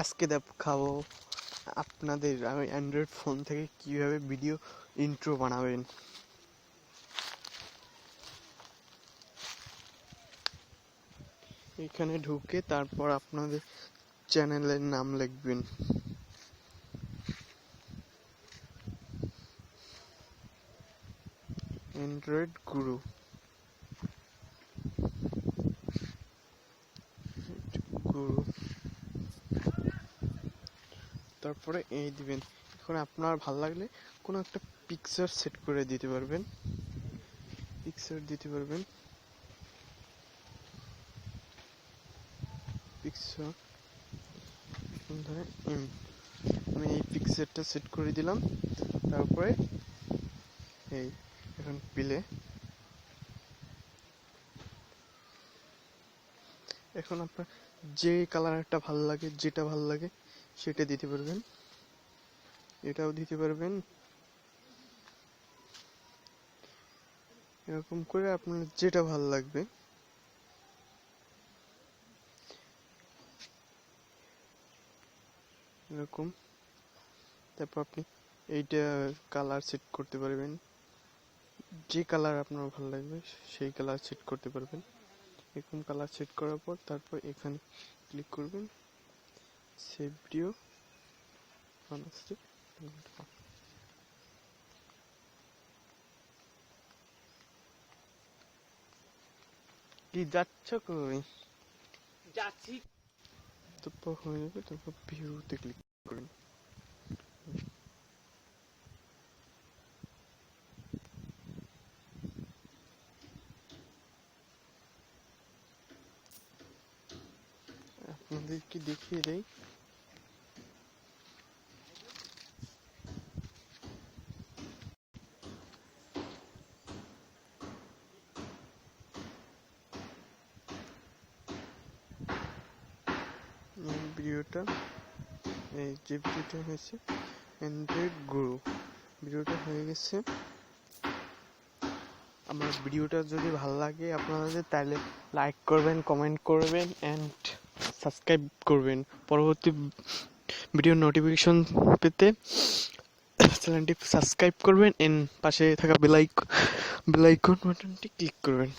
আজকে দেখাবো আপনাদের অ্যান্ড্রয়েড ফোন থেকে কিভাবে ভিডিও ইন্ট্রো বানাবেন। এখানে ঢুকে তারপর আপনাদের চ্যানেলের নাম লিখবেন। অ্যান্ড্রয়েড গুরু, তারপরে এই দিবেন। এখন আপনার ভালো লাগলে কোনো একটা পিকচার সেট করে দিতে পারবেন, পিকচার ধরেন আমি এই পিকচারটা সেট করে দিলাম। তারপরে এই এখন প্লে, এখন আপনার যে কালারটা ভালো লাগে, যেটা ভালো লাগে সেটা দিতে পারবেন, এটাও দিতে পারবেন। এরকম করে আপনার যেটা ভালো লাগবে এরকম। তারপর আপনি এইটা কালার সেট করতে পারবেন, যে কালার আপনার ভালো লাগবে সেই কালার সেট করতে পারবেন। এরকম কালার সেট করার পর তারপর এখানে ক্লিক করবেন, সেভ ভিডিও। কি যাচ্ছ কই? যাচ্ছি। তারপর হয়ে যাবে, তারপর ভিউতে ক্লিক করবেন। আপনাদেরকে দেখিয়ে দেই, ভিডিওটা এই যে ভিডিওটা হয়েছে অ্যান্ড্রয়েড গুরু, ভিডিওটা হয়ে গেছে। আমার ভিডিওটা যদি ভালো লাগে আপনাদের, তাহলে লাইক করবেন, কমেন্ট করবেন এন্ড সাবস্ক্রাইব করবেন। পরবর্তী ভিডিও নোটিফিকেশন পেতে চ্যানেলটি সাবস্ক্রাইব করবেন এন্ড পাশে থাকা বেল আইকন বাটনটি ক্লিক করবেন।